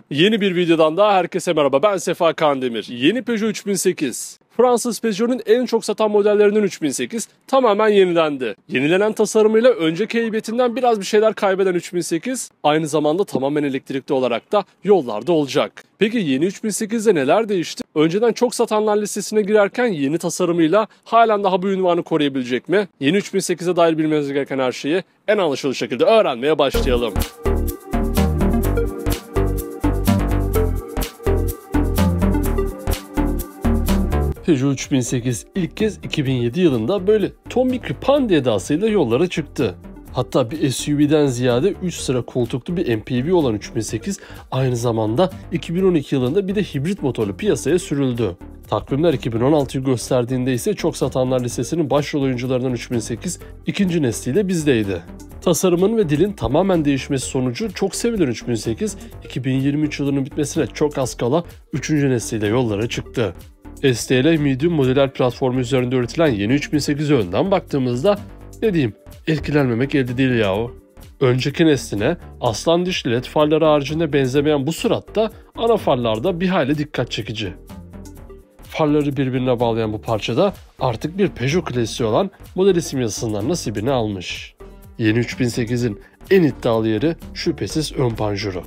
Yeni bir videodan daha herkese merhaba, ben Sefa Kandemir. Yeni Peugeot 3008. Fransız Peugeot'un en çok satan modellerinden 3008 tamamen yenilendi. Yenilenen tasarımıyla önceki heybetinden biraz bir şeyler kaybeden 3008 aynı zamanda tamamen elektrikli olarak da yollarda olacak. Peki yeni 3008'de neler değişti? Önceden çok satanlar listesine girerken yeni tasarımıyla halen daha bu ünvanı koruyabilecek mi? Yeni 3008'e dair bilmeniz gereken her şeyi en anlaşılır şekilde öğrenmeye başlayalım. Peugeot 3008 ilk kez 2007 yılında böyle tombik bir pandi edasıyla yollara çıktı. Hatta bir SUV'den ziyade 3 sıra koltuklu bir MPV olan 3008 aynı zamanda 2012 yılında bir de hibrit motorlu piyasaya sürüldü. Takvimler 2016'yı gösterdiğinde ise çok satanlar listesinin başrol oyuncularından 3008 ikinci nesliyle bizdeydi. Tasarımın ve dilin tamamen değişmesi sonucu çok sevilen 3008, 2023 yılının bitmesine çok az kala 3. nesliyle yollara çıktı. STL Medium model platformu üzerinde üretilen yeni 3008'e önden baktığımızda ne diyeyim, etkilenmemek elde değil yahu. Önceki nesline aslan dişli led farları haricinde benzemeyen bu suratta ana farlarda bir hayli dikkat çekici. Farları birbirine bağlayan bu parçada artık bir Peugeot klasiği olan model isim yazısından nasibini almış. Yeni 3008'in en iddialı yeri şüphesiz ön panjuru.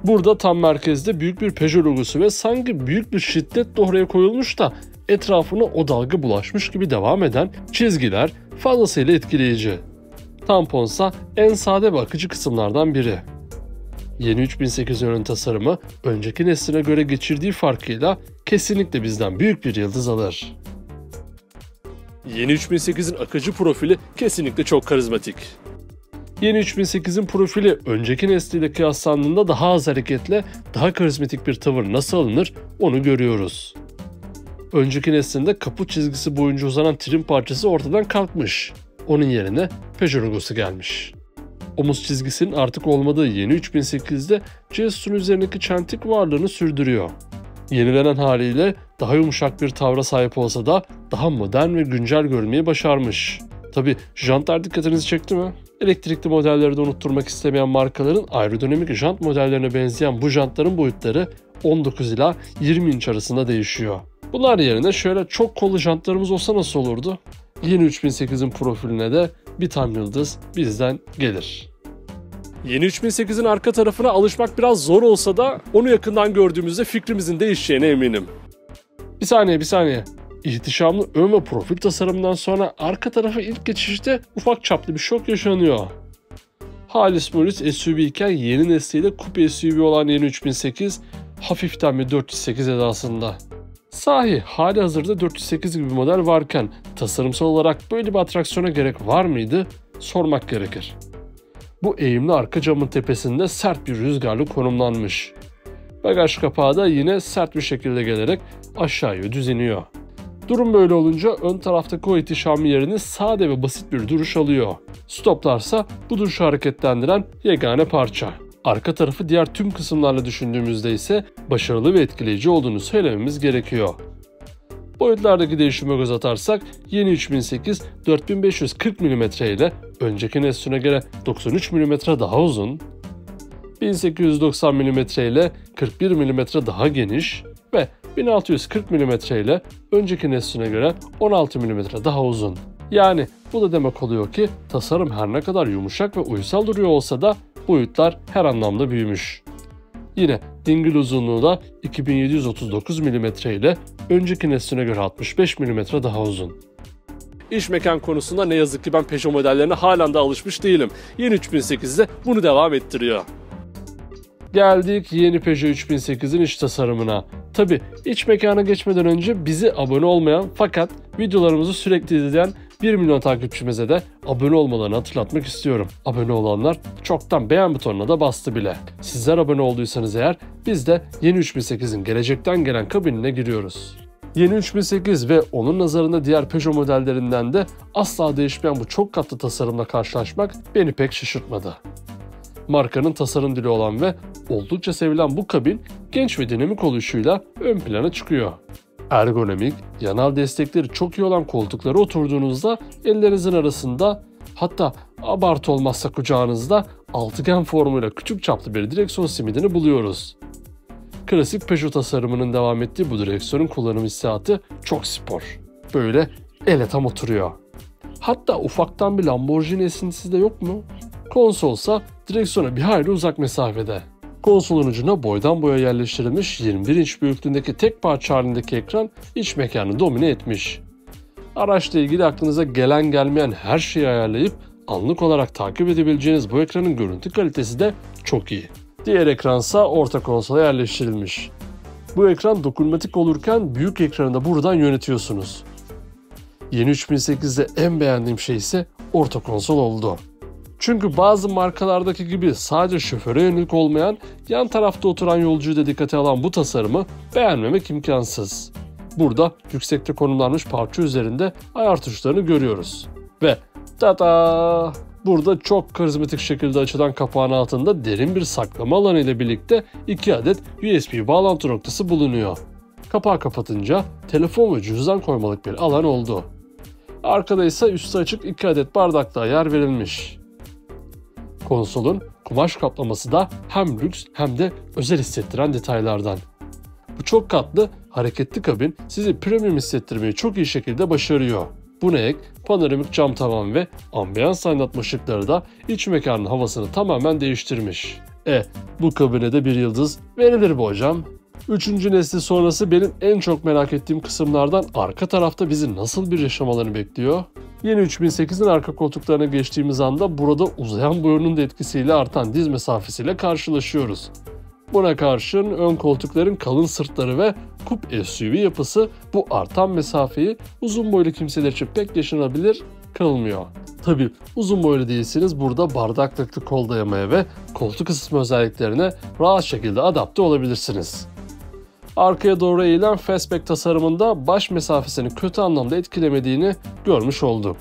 Burada tam merkezde büyük bir Peugeot logosu ve sanki büyük bir şiddetle oraya koyulmuş da etrafına o dalga bulaşmış gibi devam eden çizgiler fazlasıyla etkileyici. Tamponsa en sade ve akıcı kısımlardan biri. Yeni 3008 ön tasarımı önceki nesline göre geçirdiği farkıyla kesinlikle bizden büyük bir yıldız alır. Yeni 3008'in akıcı profili kesinlikle çok karizmatik. Yeni 3008'in profili önceki nesliyle kıyaslandığında daha az hareketli, daha karizmatik bir tavır nasıl alınır onu görüyoruz. Önceki neslinde kaput çizgisi boyunca uzanan trim parçası ortadan kalkmış. Onun yerine Peugeot logosu gelmiş. Omuz çizgisinin artık olmadığı yeni 3008'de Jesus'un üzerindeki çentik varlığını sürdürüyor. Yenilenen haliyle daha yumuşak bir tavra sahip olsa da daha modern ve güncel görünmeyi başarmış. Tabi jantlar dikkatinizi çekti mi? Elektrikli modelleri de unutturmak istemeyen markaların aerodinamik jant modellerine benzeyen bu jantların boyutları 19 ila 20 inç arasında değişiyor. Bunlar yerine şöyle çok kollu jantlarımız olsa nasıl olurdu? Yeni 3008'in profiline de bir tam yıldız bizden gelir. Yeni 3008'in arka tarafına alışmak biraz zor olsa da onu yakından gördüğümüzde fikrimizin değişeceğine eminim. Bir saniye. İhtişamlı ön ve profil tasarımından sonra arka tarafa ilk geçişte ufak çaplı bir şok yaşanıyor. Halis Mulis SUV iken yeni nesliyle coupe SUV olan yeni 3008 hafiften bir 408 edasında. Sahi hali hazırda 408 gibi bir model varken tasarımsal olarak böyle bir atraksiyona gerek var mıydı? Sormak gerekir. Bu eğimli arka camın tepesinde sert bir rüzgarlı konumlanmış. Bagaj kapağı da yine sert bir şekilde gelerek aşağıya düz iniyor. Durum böyle olunca ön taraftaki o ihtişamı yerini sade ve basit bir duruş alıyor. Stoplarsa bu duruşu hareketlendiren yegane parça. Arka tarafı diğer tüm kısımlarla düşündüğümüzde ise başarılı ve etkileyici olduğunu söylememiz gerekiyor. Boyutlardaki değişime göz atarsak yeni 3008 4540 mm ile önceki nesline göre 93 mm daha uzun, 1890 mm ile 41 mm daha geniş ve 1640 mm ile önceki nesline göre 16 mm daha uzun. Yani bu da demek oluyor ki tasarım her ne kadar yumuşak ve uysal duruyor olsa da boyutlar her anlamda büyümüş. Yine dingil uzunluğu da 2739 mm ile önceki nesline göre 65 mm daha uzun. İç mekan konusunda ne yazık ki ben Peugeot modellerine halen de alışmış değilim. Yeni 3008'de bunu devam ettiriyor. Geldik yeni Peugeot 3008'in iç tasarımına. Tabi iç mekana geçmeden önce bizi abone olmayan fakat videolarımızı sürekli izleyen 1 milyon takipçimize de abone olmalarını hatırlatmak istiyorum. Abone olanlar çoktan beğen butonuna da bastı bile. Sizler abone olduysanız eğer biz de yeni 3008'in gelecekten gelen kabinine giriyoruz. Yeni 3008 ve onun nazarında diğer Peugeot modellerinden de asla değişmeyen bu çok katlı tasarımla karşılaşmak beni pek şaşırtmadı. Markanın tasarım dili olan ve oldukça sevilen bu kabin genç ve dinamik oluşuyla ön plana çıkıyor. Ergonomik, yanal destekleri çok iyi olan koltuklara oturduğunuzda ellerinizin arasında, hatta abartı olmazsa kucağınızda altıgen formuyla küçük çaplı bir direksiyon simidini buluyoruz. Klasik Peugeot tasarımının devam ettiği bu direksiyonun kullanım hissiyatı çok spor. Böyle ele tam oturuyor. Hatta ufaktan bir Lamborghini esintisi de yok mu? Konsolsa direksiyona bir hayli uzak mesafede. Konsolun ucuna boydan boya yerleştirilmiş 21 inç büyüklüğündeki tek parça halindeki ekran iç mekanı domine etmiş. Araçla ilgili aklınıza gelen gelmeyen her şeyi ayarlayıp anlık olarak takip edebileceğiniz bu ekranın görüntü kalitesi de çok iyi. Diğer ekransa orta konsola yerleştirilmiş. Bu ekran dokunmatik olurken büyük ekranı da buradan yönetiyorsunuz. Yeni 3008'de en beğendiğim şey ise orta konsol oldu. Çünkü bazı markalardaki gibi sadece şoföre yönelik olmayan, yan tarafta oturan yolcuyu da dikkate alan bu tasarımı beğenmemek imkansız. Burada yüksekte konumlanmış parça üzerinde ayar tuşlarını görüyoruz. Ve tada! Burada çok karizmatik şekilde açılan kapağın altında derin bir saklama alanı ile birlikte 2 adet USB bağlantı noktası bulunuyor. Kapağı kapatınca telefon ve cüzdan koymalık bir alan oldu. Arkada ise üstü açık 2 adet bardaklığa yer verilmiş. Konsolun kumaş kaplaması da hem lüks hem de özel hissettiren detaylardan. Bu çok katlı, hareketli kabin sizi premium hissettirmeyi çok iyi şekilde başarıyor. Buna ek panoramik cam tavan ve ambiyans aydınlatma ışıkları da iç mekanın havasını tamamen değiştirmiş. Bu kabine de bir yıldız verilir bu hocam. 3. nesli sonrası benim en çok merak ettiğim kısımlardan arka tarafta bizi nasıl bir yaşam alanı bekliyor? Yeni 3008'in arka koltuklarına geçtiğimiz anda burada uzayan boyunun da etkisiyle artan diz mesafesiyle karşılaşıyoruz. Buna karşın ön koltukların kalın sırtları ve kup SUV yapısı bu artan mesafeyi uzun boylu kimseler için pek yaşanabilir kılmıyor. Tabi uzun boylu değilseniz burada bardaklıklı kol dayamaya ve koltuk ısıtma özelliklerine rahat şekilde adapte olabilirsiniz. Arkaya doğru eğilen fastback tasarımında baş mesafesini kötü anlamda etkilemediğini görmüş olduk.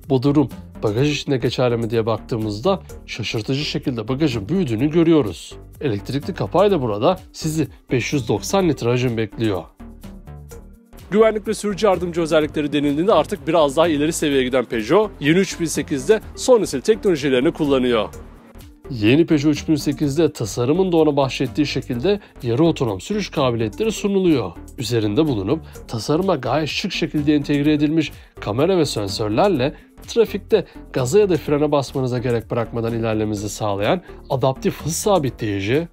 Bu durum bagaj içinde geçerli mi diye baktığımızda şaşırtıcı şekilde bagajın büyüdüğünü görüyoruz. Elektrikli kapağıyla burada sizi 590 litre hacim bekliyor. Güvenlik ve sürücü yardımcı özellikleri denildiğinde artık biraz daha ileri seviyeye giden Peugeot, yeni 3008'de son nesil teknolojilerini kullanıyor. Yeni Peugeot 3008'de tasarımın da ona bahşettiği şekilde yarı otonom sürüş kabiliyetleri sunuluyor. Üzerinde bulunup tasarıma gayet şık şekilde entegre edilmiş kamera ve sensörlerle trafikte gaza ya da frene basmanıza gerek bırakmadan ilerlemenizi sağlayan adaptif hız sabitleyici,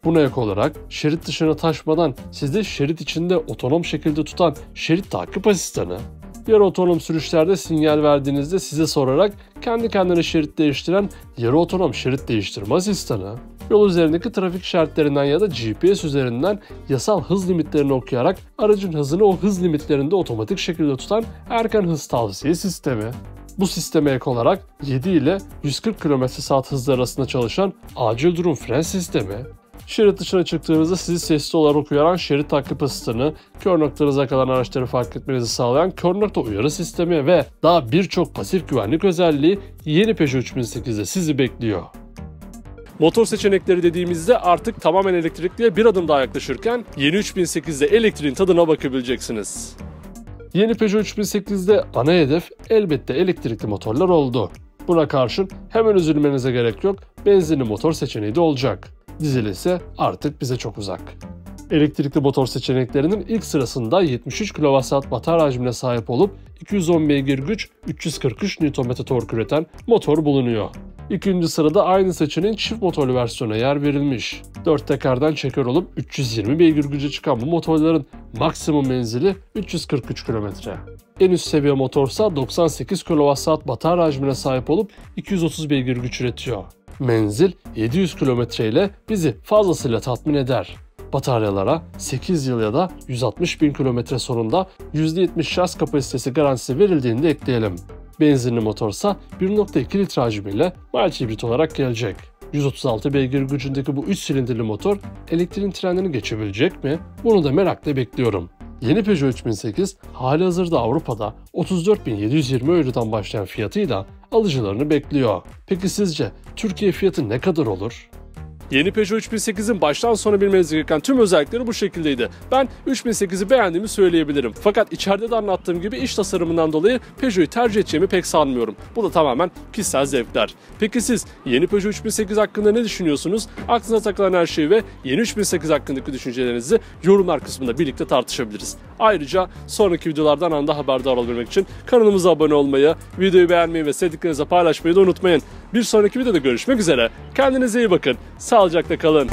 buna ek olarak şerit dışına taşmadan sizi şerit içinde otonom şekilde tutan şerit takip asistanı, yarı otonom sürüşlerde sinyal verdiğinizde size sorarak kendi kendine şerit değiştiren yarı otonom şerit değiştirme asistanı, yol üzerindeki trafik işaretlerinden ya da GPS üzerinden yasal hız limitlerini okuyarak aracın hızını o hız limitlerinde otomatik şekilde tutan erken hız tavsiye sistemi. Bu sisteme ek olarak 7 ile 140 km/saat hızları arasında çalışan acil durum fren sistemi, şerit dışına çıktığınızda sizi sesli olarak uyaran şerit takip asistanı, kör noktanıza kalan araçları fark etmenizi sağlayan kör nokta uyarı sistemi ve daha birçok pasif güvenlik özelliği yeni Peugeot 3008'de sizi bekliyor. Motor seçenekleri dediğimizde artık tamamen elektrikliye bir adım daha yaklaşırken yeni 3008'de elektriğin tadına bakabileceksiniz. Yeni Peugeot 3008'de ana hedef elbette elektrikli motorlar oldu. Buna karşın hemen üzülmenize gerek yok, benzinli motor seçeneği de olacak. Dizel ise artık bize çok uzak. Elektrikli motor seçeneklerinin ilk sırasında 73 kWh batarya hacmine sahip olup 210 beygir güç, 343 Nm tork üreten motor bulunuyor. İkinci sırada aynı seçeneğin çift motorlu versiyona yer verilmiş. 4 tekerden çeker olup 320 beygir güce çıkan bu motorların maksimum menzili 343 km. En üst seviye motorsa 98 kWh batarya hacmine sahip olup 230 beygir güç üretiyor. Menzil 700 km ile bizi fazlasıyla tatmin eder. Bataryalara 8 yıl ya da 160.000 km sonunda %70 şarj kapasitesi garantisi verildiğini de ekleyelim. Benzinli motorsa 1.2 litre hacmiyle mild hibrit olarak gelecek. 136 beygir gücündeki bu 3 silindirli motor elektriğin trendini geçebilecek mi? Bunu da merakla bekliyorum. Yeni Peugeot 3008 halihazırda Avrupa'da 34.720 Euro'dan başlayan fiyatıyla alıcılarını bekliyor. Peki sizce Türkiye fiyatı ne kadar olur? Yeni Peugeot 3008'in baştan sona bilmeniz gereken tüm özellikleri bu şekildeydi. Ben 3008'i beğendiğimi söyleyebilirim. Fakat içeride de anlattığım gibi iç tasarımından dolayı Peugeot'u tercih edeceğimi pek sanmıyorum. Bu da tamamen kişisel zevkler. Peki siz yeni Peugeot 3008 hakkında ne düşünüyorsunuz? Aklınıza takılan her şeyi ve yeni 3008 hakkındaki düşüncelerinizi yorumlar kısmında birlikte tartışabiliriz. Ayrıca sonraki videolardan anında haberdar olabilmek için kanalımıza abone olmayı, videoyu beğenmeyi ve sevdiklerinizle paylaşmayı da unutmayın. Bir sonraki videoda görüşmek üzere. Kendinize iyi bakın. Sağlıcakla kalın.